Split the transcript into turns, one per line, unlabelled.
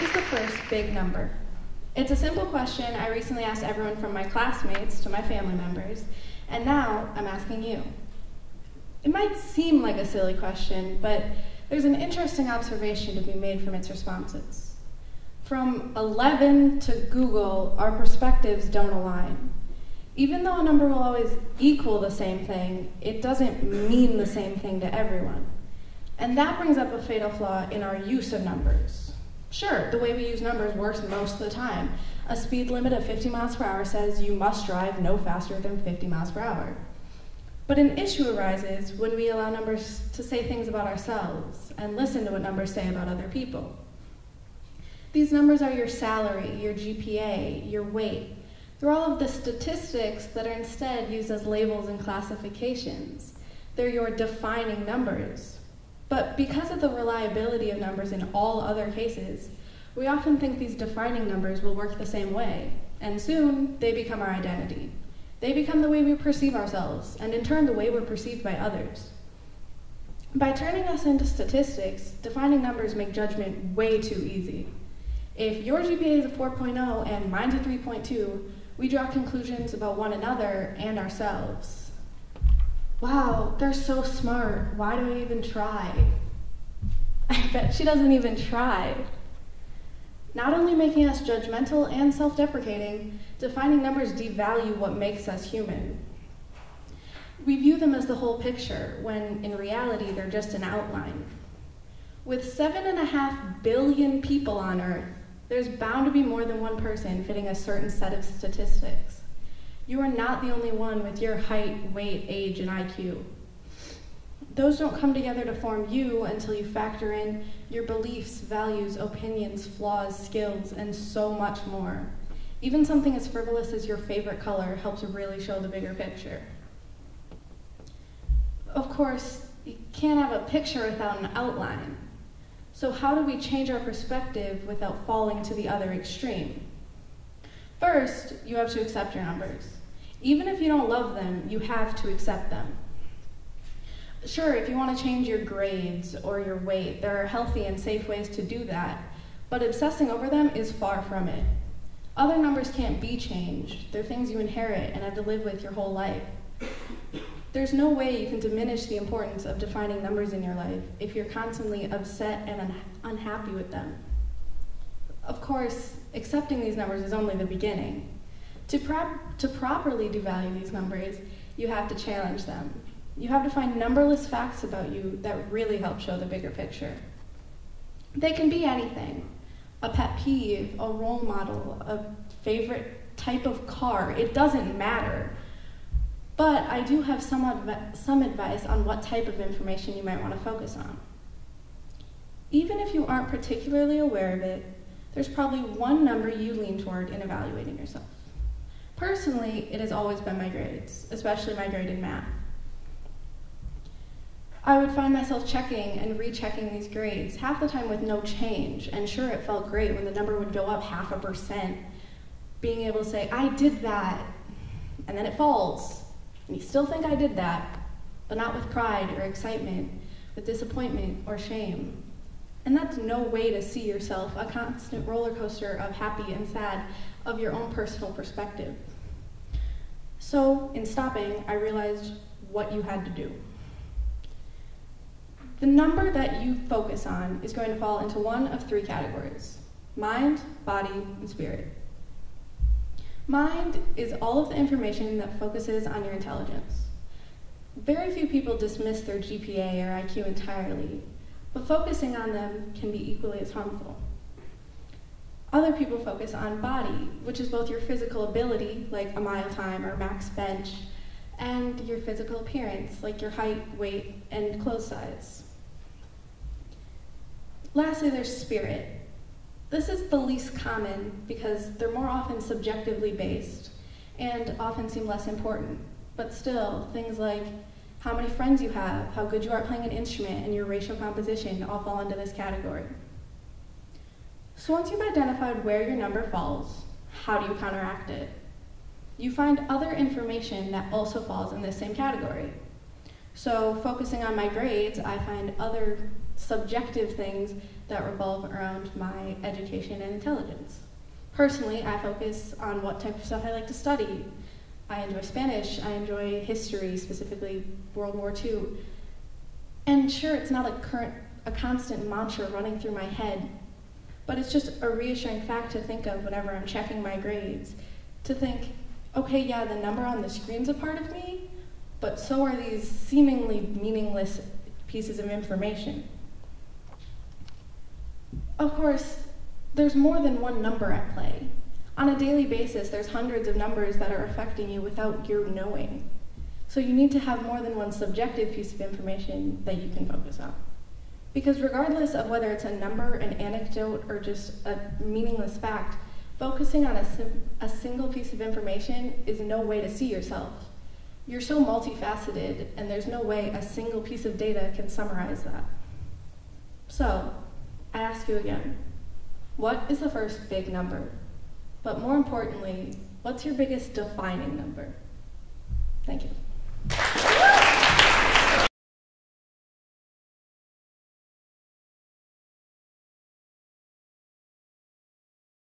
is the first big number? It's a simple question I recently asked everyone from my classmates to my family members, and now I'm asking you. It might seem like a silly question, but there's an interesting observation to be made from its responses. From 11 to Google, our perspectives don't align. Even though a number will always equal the same thing, it doesn't mean the same thing to everyone. And that brings up a fatal flaw in our use of numbers. Sure, the way we use numbers works most of the time. A speed limit of 50 miles per hour says you must drive no faster than 50 miles per hour. But an issue arises when we allow numbers to say things about ourselves and listen to what numbers say about other people. These numbers are your salary, your GPA, your weight. They're all of the statistics that are instead used as labels and classifications. They're your defining numbers. But because of the reliability of numbers in all other cases, we often think these defining numbers will work the same way, and soon they become our identity. They become the way we perceive ourselves, and in turn the way we're perceived by others. By turning us into statistics, defining numbers make judgment way too easy. If your GPA is a 4.0 and mine's a 3.2, we draw conclusions about one another and ourselves. Wow, they're so smart. Why do I even try? I bet she doesn't even try. Not only making us judgmental and self-deprecating, defining numbers devalue what makes us human. We view them as the whole picture, when in reality they're just an outline. With 7.5 billion people on Earth, there's bound to be more than one person fitting a certain set of statistics. You are not the only one with your height, weight, age, and IQ. Those don't come together to form you until you factor in your beliefs, values, opinions, flaws, skills, and so much more. Even something as frivolous as your favorite color helps really show the bigger picture. Of course, you can't have a picture without an outline. So how do we change our perspective without falling to the other extreme? First, you have to accept your numbers. Even if you don't love them, you have to accept them. Sure, if you want to change your grades or your weight, there are healthy and safe ways to do that, but obsessing over them is far from it. Other numbers can't be changed. They're things you inherit and have to live with your whole life. There's no way you can diminish the importance of defining numbers in your life if you're constantly upset and unhappy with them. Of course, accepting these numbers is only the beginning. To properly devalue these numbers, you have to challenge them. You have to find numberless facts about you that really help show the bigger picture. They can be anything: a pet peeve, a role model, a favorite type of car. It doesn't matter. But I do have some advice on what type of information you might want to focus on. Even if you aren't particularly aware of it, there's probably one number you lean toward in evaluating yourself. Personally, it has always been my grades, especially my grade in math. I would find myself checking and rechecking these grades, half the time with no change, and sure, it felt great when the number would go up 0.5%, being able to say, I did that, and then it falls, and you still think I did that, but not with pride or excitement, with disappointment or shame. And that's no way to see yourself, a constant roller coaster of happy and sad of your own personal perspective. So, in stopping, I realized what you had to do. The number that you focus on is going to fall into one of three categories: mind, body, and spirit. Mind is all of the information that focuses on your intelligence. Very few people dismiss their GPA or IQ entirely, but focusing on them can be equally as harmful. Other people focus on body, which is both your physical ability, like a mile time or max bench, and your physical appearance, like your height, weight, and clothes size. Lastly, there's spirit. This is the least common because they're more often subjectively based and often seem less important. But still, things like how many friends you have, how good you are at playing an instrument, and your racial composition all fall into this category. So once you've identified where your number falls, how do you counteract it? You find other information that also falls in this same category. So focusing on my grades, I find other subjective things that revolve around my education and intelligence. Personally, I focus on what type of stuff I like to study. I enjoy Spanish, I enjoy history, specifically World War II. And sure, it's not a constant mantra running through my head, but it's just a reassuring fact to think of whenever I'm checking my grades, to think, okay, yeah, the number on the screen's a part of me, but so are these seemingly meaningless pieces of information. Of course, there's more than one number at play. On a daily basis, there's hundreds of numbers that are affecting you without your knowing. So you need to have more than one subjective piece of information that you can focus on. Because regardless of whether it's a number, an anecdote, or just a meaningless fact, focusing on a single piece of information is no way to see yourself. You're so multifaceted, and there's no way a single piece of data can summarize that. So, I ask you again, what is the first big number? But more importantly, what's your biggest defining number? Thank you.